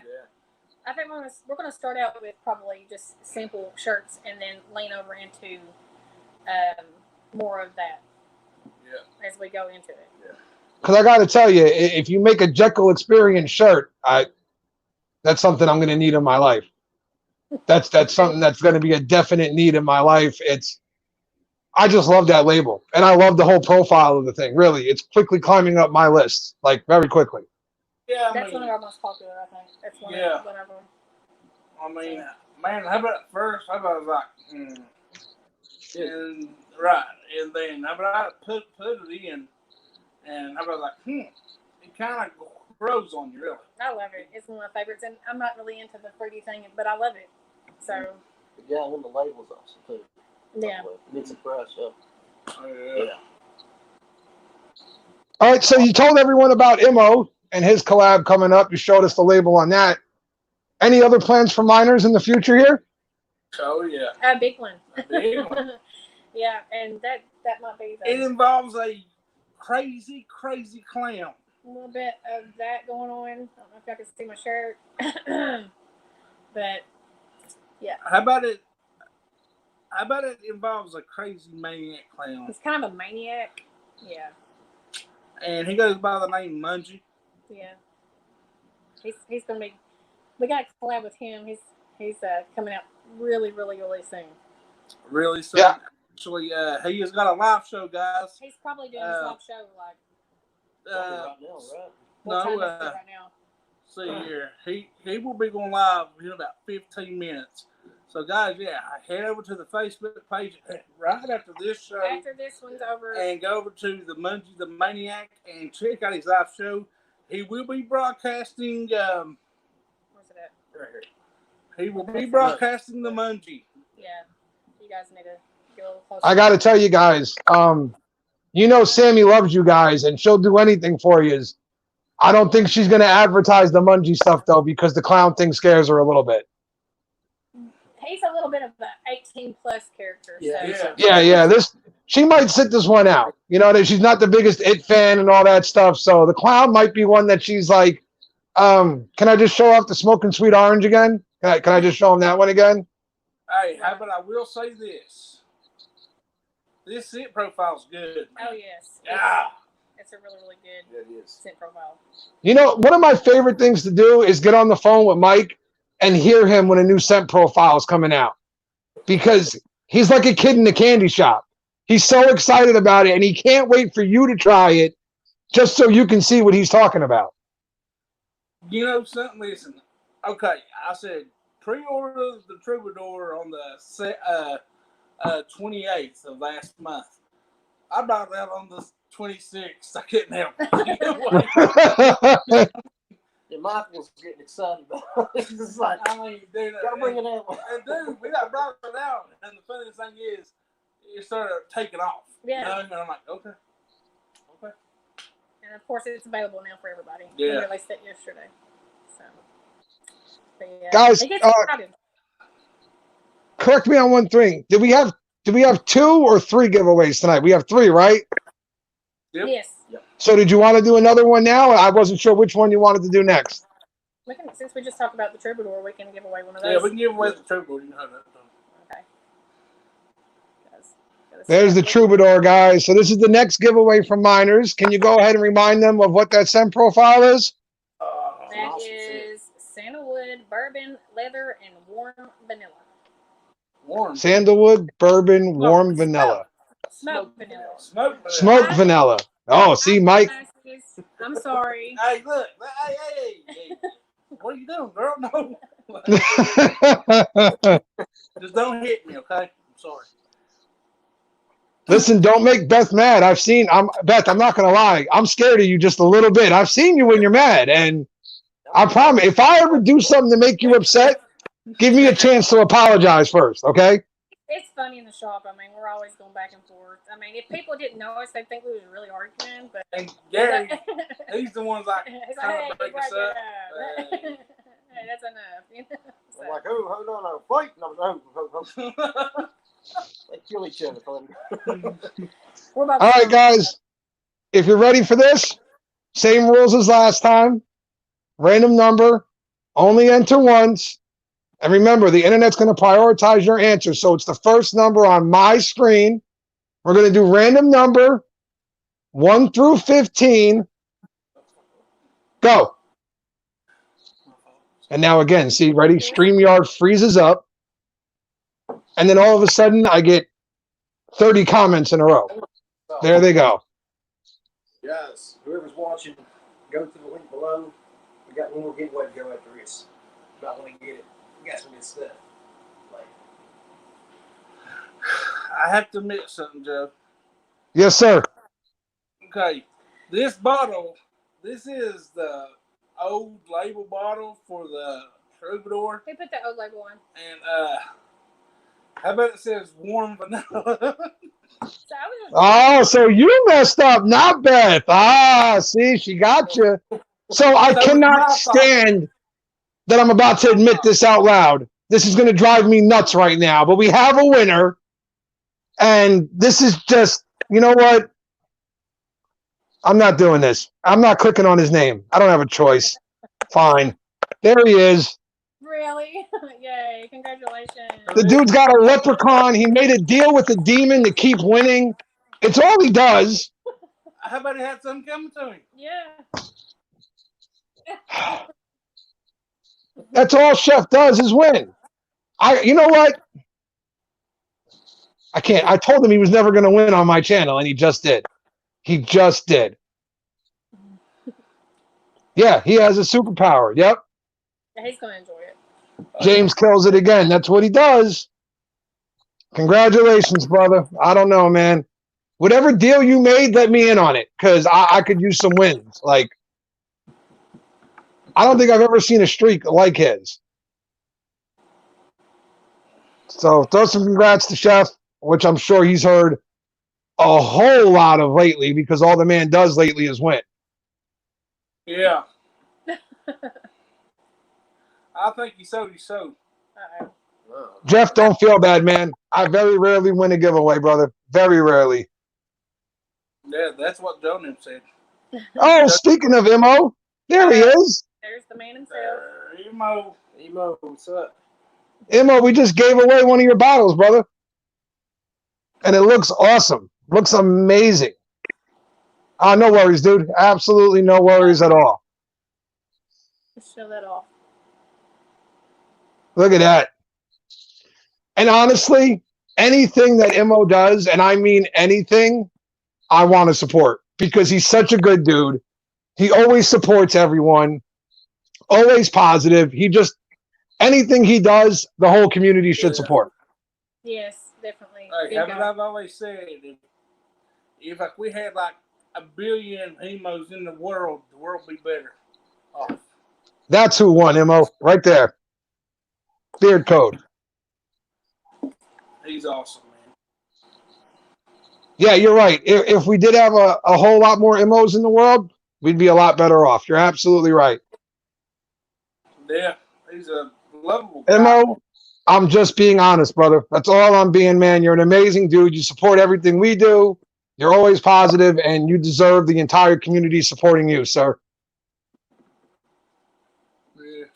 I think we're going to start out with probably just simple shirts and then lean over into more of that as we go into it. Yeah. Because I got to tell you, if you make a Jekyll Experience shirt, that's something I'm going to need in my life. That's something that's going to be a definite need in my life. I just love that label, and I love the whole profile of the thing. Really, it's quickly climbing up my list, like very quickly. Yeah, that's one of our most popular, I think. That's one of them. I mean, man, how about first? How about like, and right, and then how about I put it in, and how about like, it kind of grows on you, really. I love it. It's one of my favorites, and I'm not really into the fruity thing, but I love it. So. The guy on the labels also too. Yeah. Vincent Price. Oh, yeah. All right, so you told everyone about Immo and his collab coming up. You showed us the label on that. Any other plans for Miners in the future here? Oh yeah. A big one. A big one. Yeah, and that might be. It involves a crazy clown. A little bit of that going on. I don't know if y'all can see my shirt. But How about it? How about it involves a crazy maniac clown, he's kind of a maniac. Yeah, and he goes by the name Mungie. yeah. He's gonna be. We got to collab with him. He's coming out really soon. Really? So Yeah. actually, he has got a live show, guys. He's probably doing his live show like Uh, right now, right? what time no, is it right now? see here, he will be going live in about 15 minutes. So, guys, yeah, head over to the Facebook page right after this show After this one's over, and go over to the Mungie the Maniac and check out his live show. He will be broadcasting. where's it at? Right here. He will be broadcasting the Mungie. Yeah, you guys need to get a little closer. I got to tell you guys, you know, Sammy loves you guys and she'll do anything for you. I don't think she's going to advertise the Mungie stuff, though, because the clown thing scares her a little bit. He's a little bit of an 18+ character. Yeah, So. Yeah. She might sit this one out. You know, that she's not the biggest It fan and all that stuff. So the clown might be one that she's like, can I just show off the Smoking Sweet Orange again? Can I just show him that one again? Hey, how about I will say this? This scent profile's good. Man. Oh yes. Yeah. It's a really good Yeah, it is. scent profile. You know, one of my favorite things to do is get on the phone with Mike and hear him when a new scent profile is coming out. Because he's like a kid in a candy shop. He's so excited about it, and he can't wait for you to try it just so you can see what he's talking about. You know something? Listen. Okay, I said pre-order the Troubadour on the 28th of last month. I bought that on the 26th. I couldn't help it. Yeah, Michael's getting excited about it. He's just like, I mean, dude, gotta bring it out. and dude, we got brought it out, and the funniest thing is, it started taking off. Yeah. You know? And I'm like, okay. And of course, it's available now for everybody. Yeah. We released it yesterday. So, but yeah. Guys, It gets excited. Correct me on one thing. Did we have 2 or 3 giveaways tonight? We have 3, right? Yep. Yes. So did you want to do another one now? I wasn't sure which one you wanted to do next. We can, since we just talked about the Troubadour, we can give away one of those. Yeah, we can give away the Troubadour. You know how that done. Okay. Gotta There's the see. Troubadour, guys. So this is the next giveaway from Miners. Can you go ahead and remind them of what that scent profile is? That Awesome. is sandalwood, bourbon, leather, and warm vanilla. Warm. Sandalwood, bourbon, warm vanilla. Smoke vanilla. Smoke vanilla. Smoke vanilla. Oh, see, Mike. I'm sorry. Hey, look. Hey. What are you doing, girl? No. Just don't hit me, okay? I'm sorry. Listen, don't make Beth mad. Beth, I'm not going to lie. I'm scared of you just a little bit. I've seen you when you're mad. And I promise, if I ever do something to make you upset, give me a chance to apologize first, okay? It's funny in the shop. I mean, we're always going back and forth. I mean, if people didn't know us, they'd think we was really arguing. But And Gary, he's the ones like he's kind like, of hey, break us up. hey, that's enough. You know? I'm like, oh, hold on, I'm fighting. They kill each other. We're about All to right, guys. If you're ready for this, same rules as last time. Random number, only enter once. And remember, the internet's going to prioritize your answer. So it's the first number on my screen. We're going to do random number 1 through 15. Go. And now again, see, ready? StreamYard freezes up. And then all of a sudden, I get 30 comments in a row. There they go. Guys, whoever's watching, go to the link below. We got one more giveaway to go after this. About when we get it. We got some good stuff. Like, I have to admit something, Joe. Yes, sir. Okay, this bottle, this is the old label bottle for the Troubadour. We put the old label on. And how about it says warm vanilla? So I was Oh, so you messed up, not Beth. Ah, see, she got you. So I So cannot it's my fault. stand that I'm about to admit this out loud. This is going to drive me nuts right now. But we have a winner. And this is just, you know what? I'm not doing this. I'm not clicking on his name. I don't have a choice. Fine. There he is. really? Yay! Congratulations. The dude's got a leprechaun. He made a deal with the demon to keep winning. It's all he does. How about he had something coming to him? Yeah. That's all Chef does is win. You know what? I can't. I told him he was never going to win on my channel, and he just did. He just did. Yeah, he has a superpower. Yep. Yeah, he's gonna enjoy it. James kills it again. That's what he does. Congratulations, brother. I don't know, man. Whatever deal you made, let me in on it, because I could use some wins. Like, I don't think I've ever seen a streak like his. So throw some congrats to Chef, which I'm sure he's heard a whole lot of lately, because all the man does lately is win. Yeah. I think he sold his soul. Uh-oh. Oh. Jeff, don't feel bad, man. I very rarely win a giveaway, brother. Very rarely. Yeah, that's what Jonan said. Oh, speaking of Mo, there he is. There's the man himself. Emo, what's up? Mo, we just gave away one of your bottles, brother. And it looks awesome. Looks amazing. No worries, dude. Absolutely no worries at all. Just show that off. Look at that. And honestly, anything that Mo does, and I mean anything, I want to support, because he's such a good dude. He always supports everyone, always positive. Anything he does, the whole community should support. Yes, definitely. Hey, Good how guy. I've always said, if like we had like 1 billion emos in the world would be better off. That's who won, Mo, right there. Beard Code. He's awesome, man. Yeah, you're right. If we did have a whole lot more Mos in the world, we'd be a lot better off. You're absolutely right. Yeah, he's a lovable guy. Mo, I'm just being honest, brother. That's all I'm being, man. You're an amazing dude. You support everything we do. You're always positive, and you deserve the entire community supporting you, sir. Yes.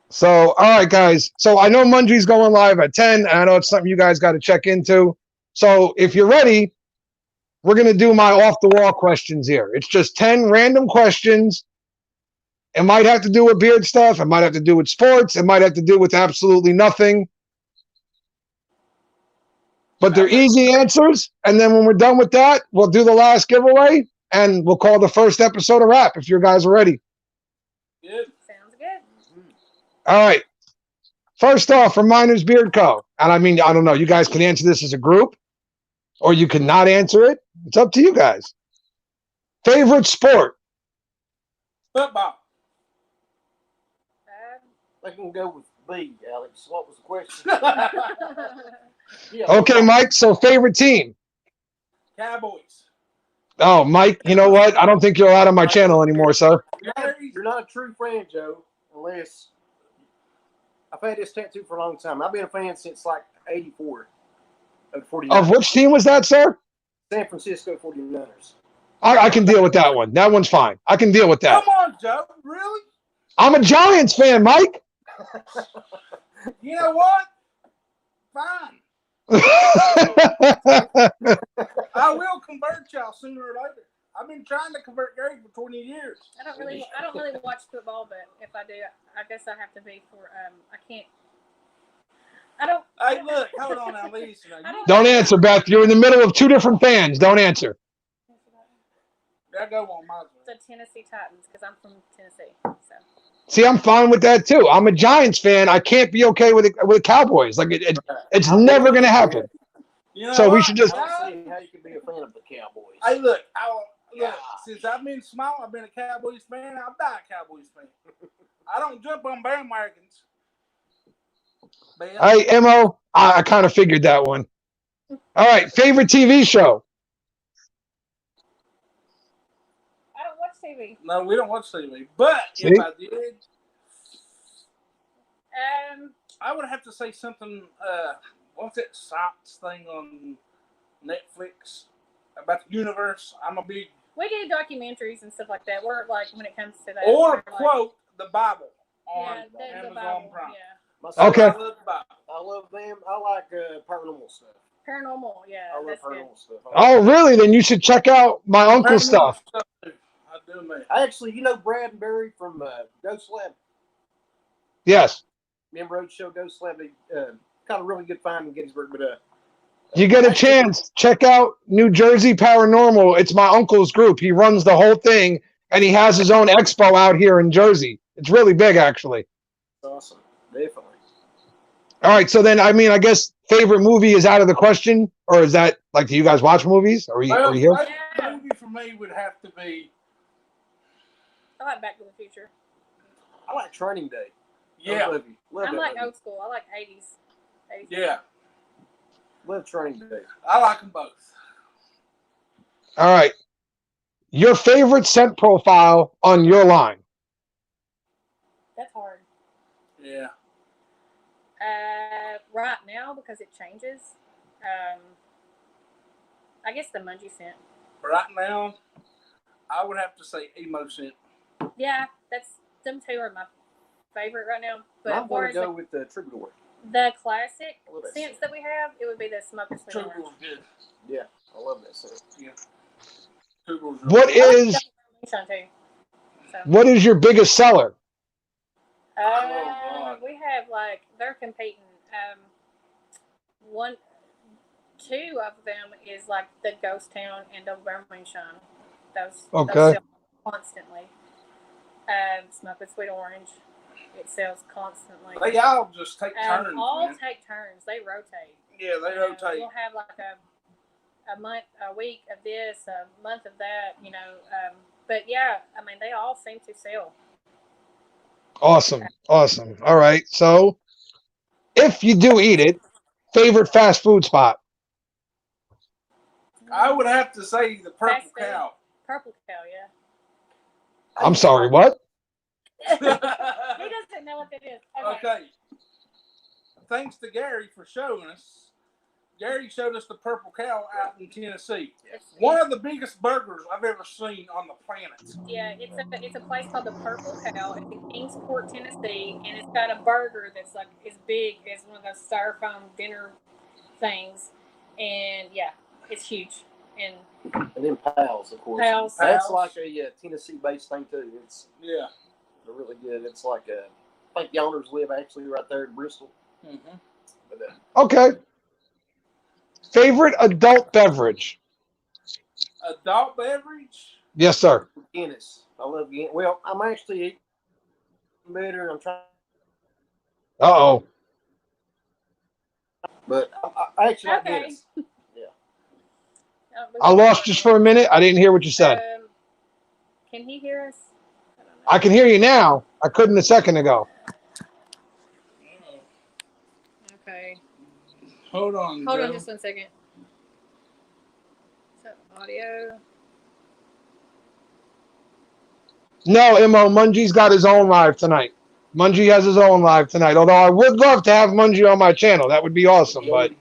So, all right, guys. So I know Mundry's going live at 10, and I know it's something you guys got to check into. So if you're ready, we're going to do my off-the-wall questions here. It's just 10 random questions. It might have to do with beard stuff. It might have to do with sports. It might have to do with absolutely nothing. But they're easy answers. And then when we're done with that, we'll do the last giveaway, and we'll call the first episode a wrap if you guys are ready. Good. Sounds good. All right. First off, from Miners Beard Co. And I mean, I don't know. You guys can answer this as a group, or you can not answer it. It's up to you guys. Favorite sport? Football. I can go with B, Alex. What was the question? Yeah, Okay, Mike. So favorite team? Cowboys. Oh, Mike, you know what? I don't think you're allowed on my channel anymore, sir. You're not a true fan, Joe, unless I've had this tattoo for a long time. I've been a fan since like 84 of the 49ers. Of which team was that, sir? San Francisco 49ers. I can deal with that one. That one's fine. I can deal with that. Come on, Joe. Really? I'm a Giants fan, Mike. You know what? Fine. I will convert y'all sooner or later. I've been trying to convert Gary for 20 years. I don't really watch football, but if I do, I guess I have to be for. I can't. I don't. Hey, look, hold on now, listen. Don't answer, Beth. You're in the middle of two different fans. Don't answer. I go on my The Tennessee Titans, because I'm from Tennessee. So. See, I'm fine with that too. I'm a Giants fan. I can't be okay with Cowboys. Like it's never going to happen. You know So we what? should just. I don't see how you can be a fan of the Cowboys. Hey, look, since I've been small, I've been a Cowboys fan. I'll die a Cowboys fan. I don't jump on bandwagons. Hey, Mo, I kind of figured that one. All right, favorite TV show? I don't watch TV. No, we don't watch TV. But See? if I did, I would have to say something. What's that science thing on Netflix about the universe? I'm a big. We do documentaries and stuff like that. We're like when it comes to that. Or we're like, quote the Bible. on Yeah, the Amazon Bible. Prime. Yeah. Myself, Okay. I love the Bible. I love them. I like paranormal stuff. Paranormal. Yeah, I love that's good. paranormal stuff. Oh, really? Then you should check out my uncle's Paranormal stuff. too. I do, man. I actually, you know, Brad and Barry from Ghost Lab. Yes. Remember Road Show Ghost Lab? They kind of really good find in Gettysburg, but You get a chance, check out New Jersey Paranormal. It's my uncle's group. He runs the whole thing, and he has his own expo out here in Jersey. It's really big, actually. awesome, definitely. All right, so then, I mean, I guess favorite movie is out of the question, or is that, like, do you guys watch movies? Are we Well, here? favorite movie for me would have to be. I like Back to the Future. I like Training Day. Yeah, I love you. Love I'm that like movie. old school. I like 80s. yeah. Love Training Day. I like them both. All right. Your favorite scent profile on your line? That's hard. Yeah. Right now, because it changes, I guess the Mungie scent. Right now, I would have to say emo scent. Yeah, them two are my favorite right now. But I'm as far going as to go with the Troubadour. the classic I love that scents scent. that we have, it would be the Smoker Sweet Two Orange. was good. Yeah, I love that scent. Two was What is Moonshine too. So, what is your biggest seller? God. we have like they're competing. Two of them is like the Ghost Town and Double Barrel Moonshine. Those Okay. sell constantly. Smoking Sweet Orange, it sells constantly. They all just take turns, all man. take turns. They rotate. Yeah, they rotate. We'll have like a month, a week of this, a month of that. But yeah, I mean they all seem to sell. Awesome. Awesome. All right. So, if you do eat it, favorite fast food spot? I would have to say the Purple Fast food. Cow. Purple Cow, yeah. I'm sorry, what? He doesn't know what that is. Okay. Thanks to Gary for showing us. Gary showed us the Purple Cow out in Tennessee. One of the biggest burgers I've ever seen on the planet. Yeah, it's a place called the Purple Cow. It's in Kingsport, Tennessee, and it's got a burger that's like as big as one of those styrofoam dinner things, and yeah, it's huge. And then Pals, of course. Pals. That's like a Tennessee-based thing too. It's Yeah. they're really good. It's like I think the owners live actually right there in Bristol. Mm-hmm. But, Okay. Favorite adult beverage? Adult beverage? Yes, sir. Guinness. I love Guinness. Well, I'm actually eating better. I'm trying, Uh-oh. but I actually like Okay. Guinness. I lost just for a minute. I didn't hear what you said. Can he hear us? I don't know. I can hear you now. I couldn't a second ago. Okay. Hold on. Hold on Joe. just 1 second. So, audio. No, Mo, Mungie's got his own live tonight. Mungie has his own live tonight. Although I would love to have Mungie on my channel. That would be awesome. But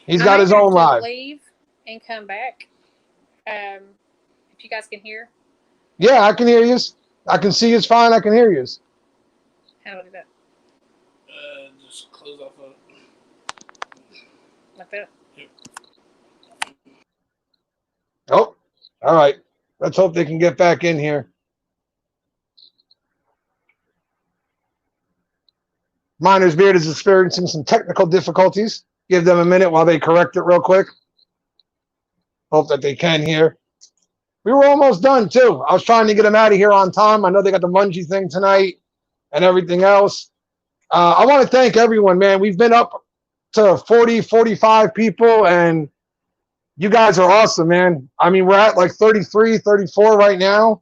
he's got his own live. Leave and come back. If you guys can hear. Yeah, I can hear you. I can see you fine. I can hear you. How do I do that? Just close off of Like that? Oh, all right. Let's hope they can get back in here. Miner's Beard is experiencing some technical difficulties. Give them a minute while they correct it real quick. Hope that they can hear. We were almost done, too. I was trying to get them out of here on time. I know they got the Mungie thing tonight and everything else. I want to thank everyone, man. We've been up to 40, 45 people, and you guys are awesome, man. I mean, we're at like 33, 34 right now.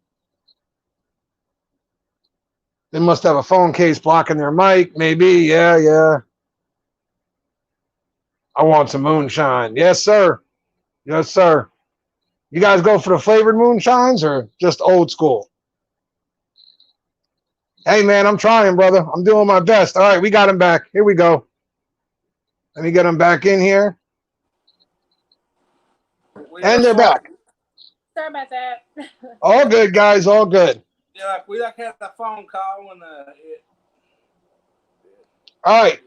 They must have a phone case blocking their mic. Maybe. Yeah. I want some moonshine. Yes, sir. Yes, sir. You guys go for the flavored moonshines or just old school? Hey, man, I'm trying, brother. I'm doing my best. All right, we got him back. Here we go. Let me get him back in here. And they're back. Sorry about that. All good, guys. All good. Yeah, like we like had a phone call and All right.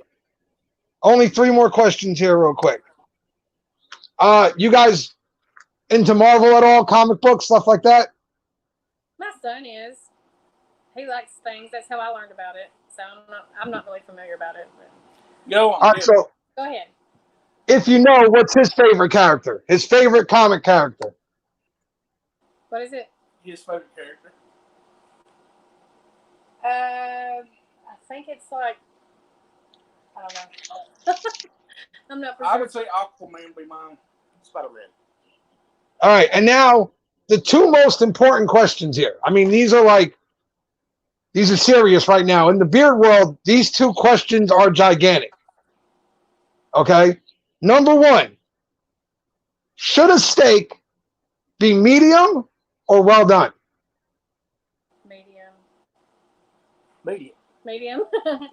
Only 3 more questions here, real quick. You guys into Marvel at all? Comic books, stuff like that? My son is. He likes things. That's how I learned about it. So I'm not really familiar about it. But go on. All right, so go ahead. if you know, what's his favorite character? His favorite comic character? What is it? His favorite character. I think it's like, I don't know. I'm not. I would say Aquaman be mine. Spider-Man. All right, and now the 2 most important questions here. I mean, these are serious right now. In the beard world, these 2 questions are gigantic. Okay? Number 1, should a steak be medium or well done? Medium. Medium. Medium.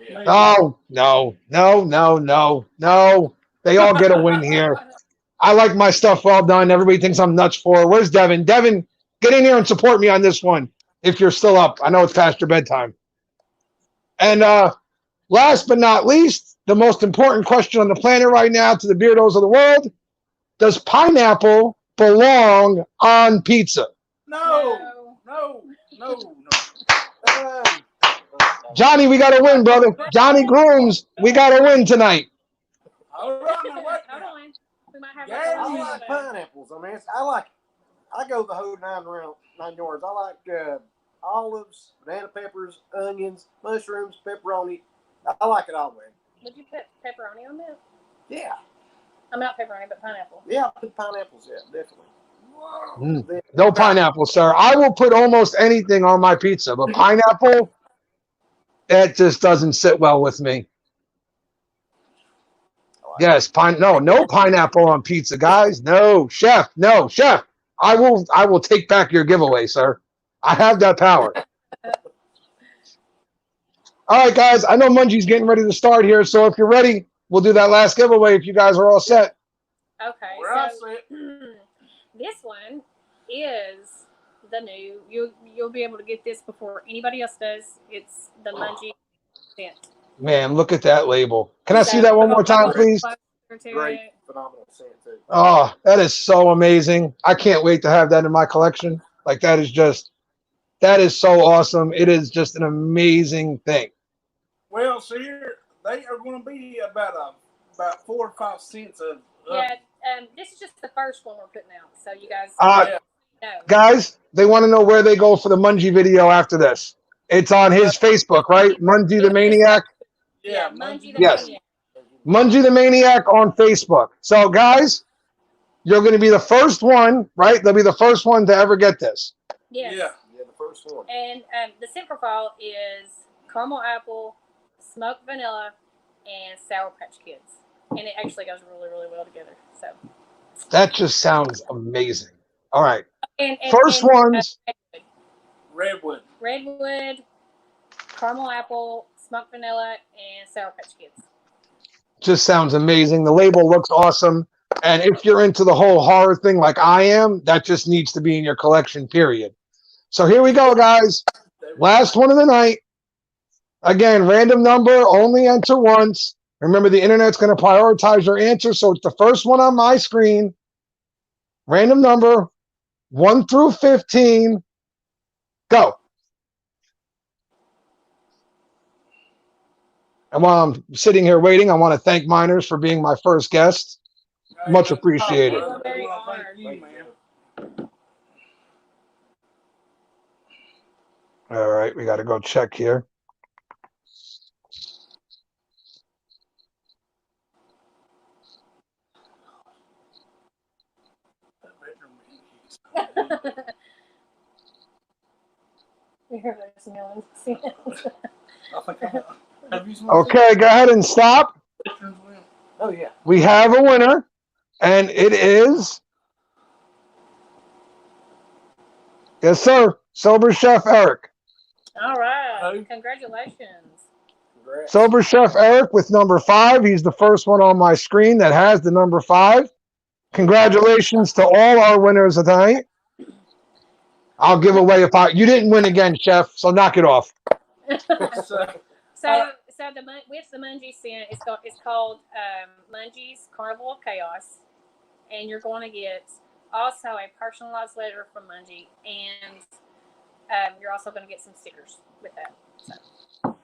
Yeah. No. They all get a win here. I like my stuff well done. Everybody thinks I'm nuts for it. Where's Devin? Devin, get in here and support me on this one if you're still up. I know it's past your bedtime. And last but not least, the most important question on the planet right now to the beardos of the world, does pineapple belong on pizza? No. Johnny, we got to win, brother. Johnny Grooms, we got to win tonight. Hold on. Hold on. We might have Yeah, I a like pineapples. I mean, I go the whole 9 yards. I like olives, banana peppers, onions, mushrooms, pepperoni. I like it all, man. Would you put pepperoni on that? Yeah. I'm not pepperoni, but pineapple. Yeah, I put pineapples. Yeah, definitely. No pineapple, sir. I will put almost anything on my pizza, but pineapple, that just doesn't sit well with me. Yes, no pineapple on pizza, guys. No, chef. I will take back your giveaway, sir. I have that power. All right, guys. I know Mungie's getting ready to start here, so if you're ready, we'll do that last giveaway if you guys are all set. Okay, We're all so set. this one is the new. You'll be able to get this before anybody else does. It's the Mungie scent. Man, look at that label. Can I see that one more time, please? Great, phenomenal scent too. Oh, that is so amazing. I can't wait to have that in my collection. Like, that is so awesome. It is just an amazing thing. Well, see here, they are going to be about 4 or 5 cents of. Yeah, this is just the first one we're putting out, so you guys know. Guys, they want to know where they go for the Mungie video after this. It's on his Facebook, right? Mungie the Maniac. Yeah, Mungie the Yes. Maniac. Mungie the Maniac on Facebook. So, guys, you're going to be the first one, right? They'll be the first one to ever get this. Yes. Yeah. Yeah, the first one. And the scent profile is caramel apple, smoked vanilla, and Sour Patch Kids. And it actually goes really, really well together. So That just sounds amazing. All right. and First ones. Redwood. Redwood, caramel apple, smoked vanilla, and Sour Patch Kids. Just sounds amazing. The label looks awesome. And if you're into the whole horror thing like I am, that just needs to be in your collection, period. So here we go, guys. Last one of the night. Again, random number, only enter once. Remember, the internet's going to prioritize your answer, so it's the first one on my screen. Random number, 1 through 15. Go. And while I'm sitting here waiting, I want to thank Miners for being my first guest. Much appreciated. We're very honored. Thank you, man. All right, we got to go check here. We heard there's millions of scents. Have you Okay, go ahead and stop. Oh yeah. We have a winner, and it is, yes, sir, Sober Chef Eric. All right. Hello. Congratulations. Congrats. Sober Chef Eric with number 5. He's the first one on my screen that has the number 5. Congratulations to all our winners tonight. I'll give away you didn't win again, Chef. So knock it off. So, So the with the Mungie scent, it's called Mungie's Carnival of Chaos, and you're going to get also a personalized letter from Mungie, and you're also going to get some stickers with that. So.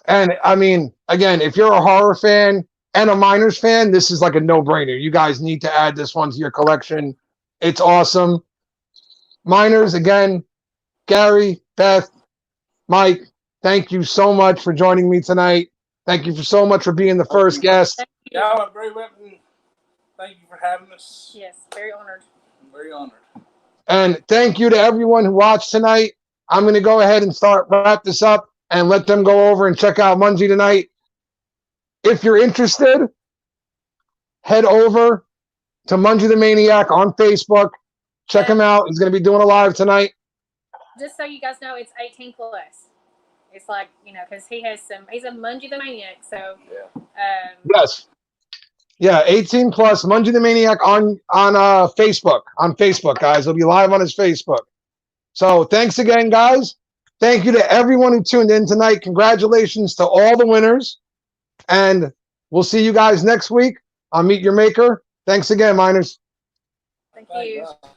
And I mean, again, if you're a horror fan and a Miners fan, this is like a no-brainer. You guys need to add this one to your collection. It's awesome. Miners, again, Gary, Beth, Mike, thank you so much for joining me tonight. Thank you so much for being the first guest. y'all are very welcome. Thank you for having us. Yes, very honored. I'm very honored. And thank you to everyone who watched tonight. I'm going to go ahead and wrap this up and let them go over and check out Mungie tonight. If you're interested, head over to Mungie the Maniac on Facebook. Check him out. He's going to be doing a live tonight. Just so you guys know, it's 18 plus. It's like, because he's a Mungie the Maniac, so. Yeah. Yes. Yeah, 18 plus, Mungie the Maniac on Facebook. On Facebook, guys. He'll be live on his Facebook. So thanks again, guys. Thank you to everyone who tuned in tonight. Congratulations to all the winners. And we'll see you guys next week on Meet Your Maker. Thanks again, Miners. Thank you. Thank you.